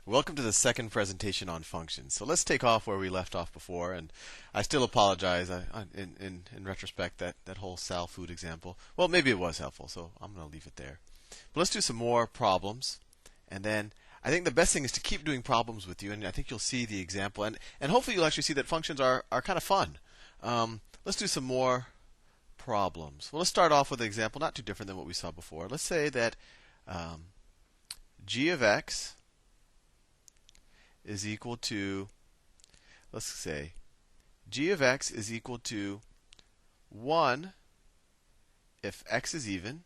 Welcome to the second presentation on functions. So let's take off where we left off before, and I still apologize in retrospect that whole Sal food example. Well, maybe it was helpful, so I'm going to leave it there. But let's do some more problems, and then I think the best thing is to keep doing problems with you, and I think you'll see the example, and hopefully you'll actually see that functions are kind of fun. Let's do some more problems. Well, let's start off with an example not too different than what we saw before. Let's say that g of x is equal to, let's say, g of x is equal to 1 if x is even.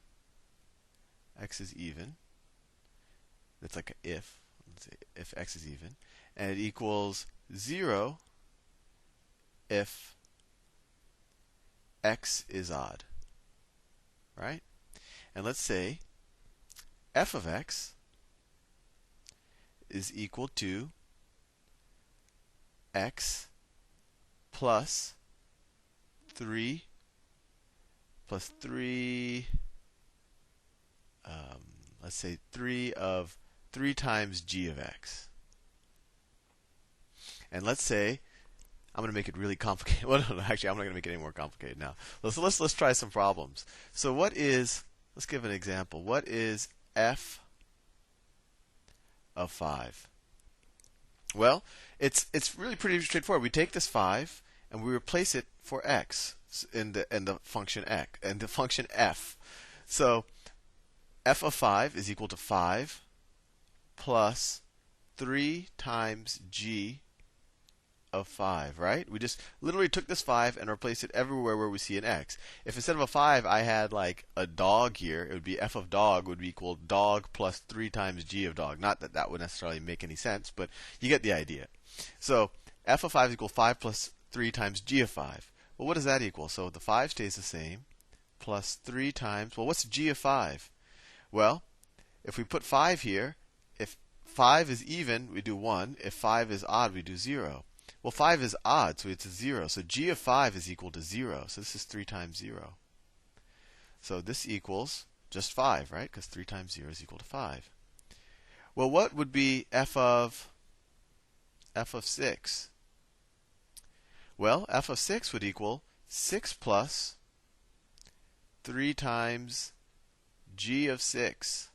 X is even. That's like an if. Let's say if x is even. And it equals 0 if x is odd. Right? And let's say f of x is equal to x plus 3 plus 3, let's say 3 times g of x. And let's say, I'm going to make it really complicated. Well, no, actually, I'm not going to make it any more complicated now. So let's try some problems. So let's give an example. What is f of 5? Well, it's really pretty straightforward. We take this 5 and we replace it for x in the function x and the function f. So f of 5 is equal to 5 plus 3 times g of 5, right? We just literally took this 5 and replaced it everywhere where we see an x. If instead of a 5 I had like a dog here, it would be f of dog would be equal dog plus 3 times g of dog. Not that that would necessarily make any sense, but you get the idea. So f of 5 is equal to 5 plus 3 times g of 5. Well, what does that equal? So the 5 stays the same, plus 3 times, well, what's g of 5? Well, if we put 5 here, if 5 is even, we do 1. If 5 is odd, we do 0. Well, 5 is odd, so it's a 0. So g of 5 is equal to 0. So this is 3 times 0. So this equals just 5, right? Because 3 times 0 is equal to 5. Well, what would be f of 6? Well, f of 6 would equal 6 plus 3 times g of 6,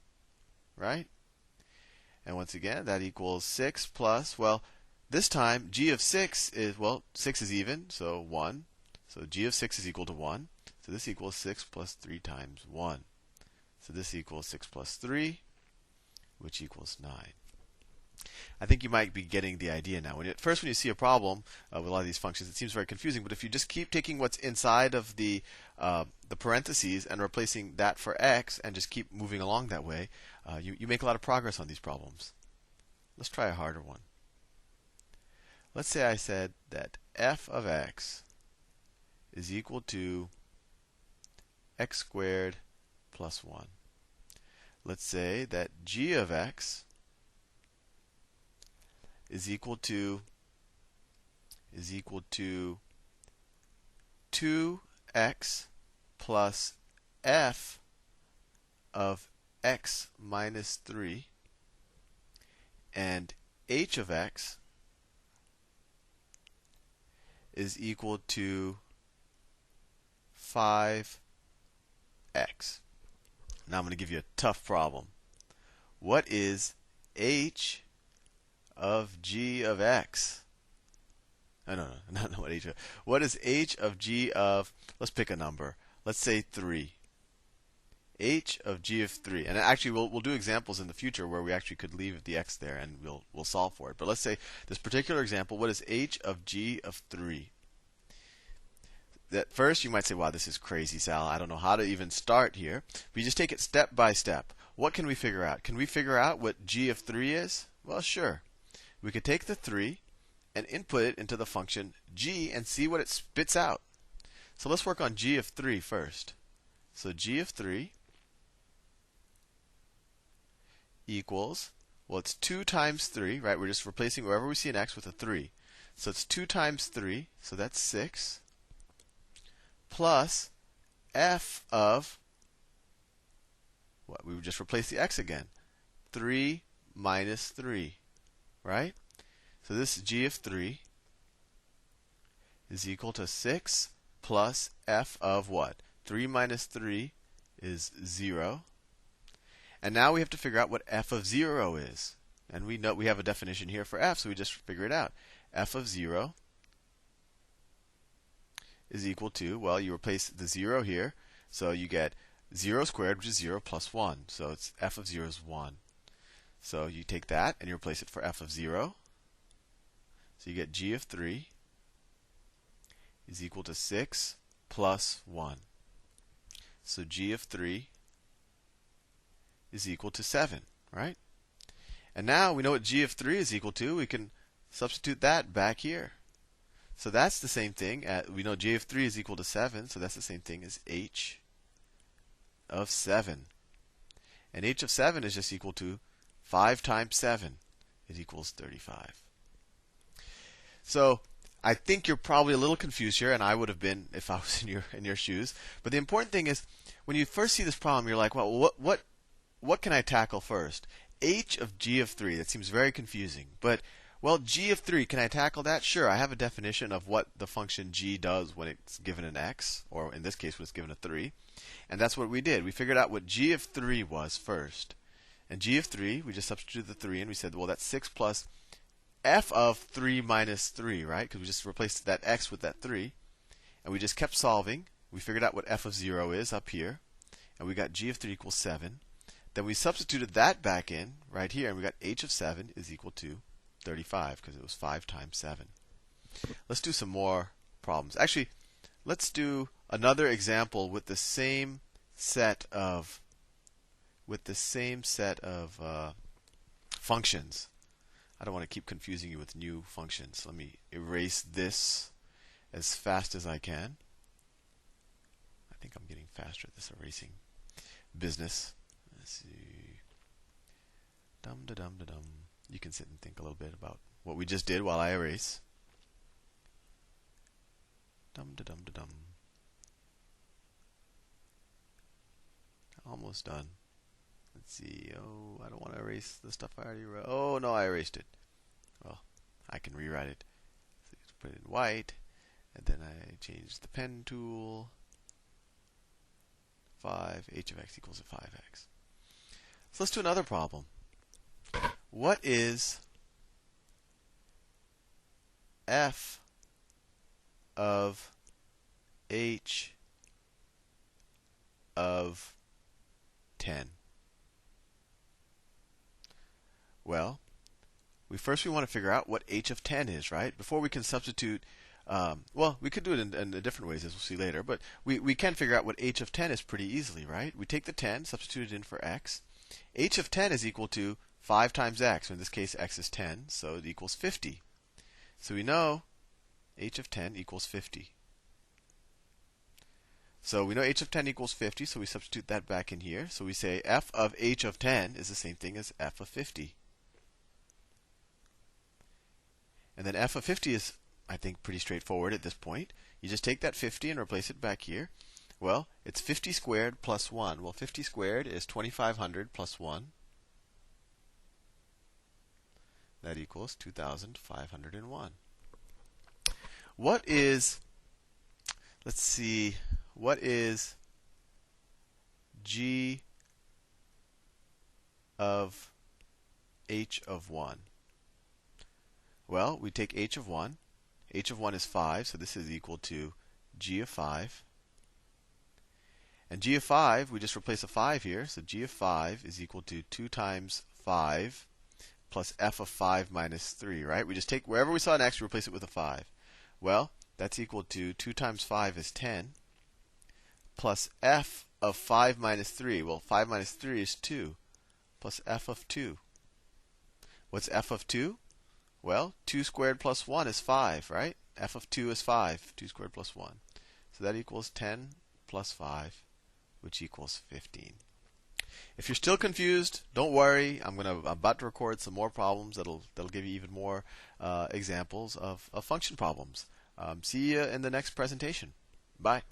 right? And once again, that equals 6 plus, well, this time, g of 6 is, well, 6 is even, so 1. So g of 6 is equal to 1. So this equals 6 plus 3 times 1. So this equals 6 plus 3, which equals 9. I think you might be getting the idea now. When you see a problem with a lot of these functions, it seems very confusing. But if you just keep taking what's inside of the parentheses and replacing that for x and just keep moving along that way, you make a lot of progress on these problems. Let's try a harder one. Let's say I said that f of x is equal to x squared plus 1. Let's say that g of x is equal to 2x plus f of x minus 3, and h of x is equal to 5x. Now I'm going to give you a tough problem. What is h of g of x? No, not what h of. What is h of g of, let's pick a number. Let's say 3. H of g of 3. And actually we'll do examples in the future where we actually could leave the x there and we'll solve for it. But let's say this particular example, what is h of g of 3? At first you might say, wow, this is crazy, Sal. I don't know how to even start here. But you just take it step by step. What can we figure out? Can we figure out what g of 3 is? Well, sure. We could take the 3 and input it into the function g and see what it spits out. So let's work on g of 3 first. So g of 3 equals, well, it's 2 times 3, right? We're just replacing wherever we see an x with a 3. So it's 2 times 3, so that's 6, plus f of, what? We would just replace the x again. 3 minus 3. right? So this g of 3 is equal to 6 plus f of what? 3 minus 3 is 0. And now we have to figure out what f of 0 is. And we know we have a definition here for f, so we just figure it out. F of 0 is equal to, well, you replace the 0 here, so you get 0 squared, which is 0 plus 1. So it's f of 0 is 1. So you take that and you replace it for f of 0. So you get g of 3 is equal to 6 plus 1. So g of 3 is equal to 7, right? And now we know what g of 3 is equal to. We can substitute that back here. So that's the same thing. We know g of 3 is equal to 7, so that's the same thing as h of 7. And h of 7 is just equal to 5 times 7. It equals 35. So I think you're probably a little confused here, and I would have been if I was in your shoes. But the important thing is, when you first see this problem, you're like, well, what can I tackle first? H of g of 3. That seems very confusing. But, well, g of 3, can I tackle that? Sure, I have a definition of what the function g does when it's given an x, or in this case, when it's given a 3. And that's what we did. We figured out what g of 3 was first. And g of 3, we just substituted the 3 and we said, well, that's 6 plus f of 3 minus 3, right? Because we just replaced that x with that 3. And we just kept solving. We figured out what f of 0 is up here. And we got g of 3 equals 7. Then we substituted that back in right here, and we got h of 7 is equal to 35 because it was 5 times 7. Let's do some more problems. Actually, let's do another example with the same set of functions. I don't want to keep confusing you with new functions. Let me erase this as fast as I can. I think I'm getting faster at this erasing business. Let's see. Dum-da-dum-da-dum. You can sit and think a little bit about what we just did while I erase. Dum-da-dum-da-dum. Almost done. Let's see. Oh, I don't want to erase the stuff I already wrote. Oh, no, I erased it. Well, I can rewrite it. So just put it in white. And then I change the pen tool. 5. H of x equals to 5x. So let's do another problem. What is f of h of 10? Well, we want to figure out what h of 10 is, right? Before we can substitute, well, we could do it in different ways, as we'll see later, but we can figure out what h of 10 is pretty easily, right? We take the 10, substitute it in for x. H of 10 is equal to 5 times x. In this case, x is 10, so it equals 50. So we know h of 10 equals 50. So we know h of 10 equals 50, so we substitute that back in here. So we say f of h of 10 is the same thing as f of 50. And then f of 50 is, I think, pretty straightforward at this point. You just take that 50 and replace it back here. Well, it's 50 squared plus 1. Well, 50 squared is 2,500 plus 1. That equals 2,501. What is, let's see, what is g of h of 1? Well, we take h of 1. H of 1 is 5, so this is equal to g of 5. And g of 5, we just replace a 5 here. So g of 5 is equal to 2 times 5 plus f of 5 minus 3, right? We just take wherever we saw an x, we replace it with a 5. Well, that's equal to 2 times 5 is 10 plus f of 5 minus 3. Well, 5 minus 3 is 2 plus f of 2. What's f of 2? Well, 2 squared plus 1 is 5, right? F of 2 is 5. 2 squared plus 1. So that equals 10 plus 5, which equals 15. If you're still confused, don't worry. I'm about to record some more problems that'll give you even more examples of function problems. See you in the next presentation. Bye.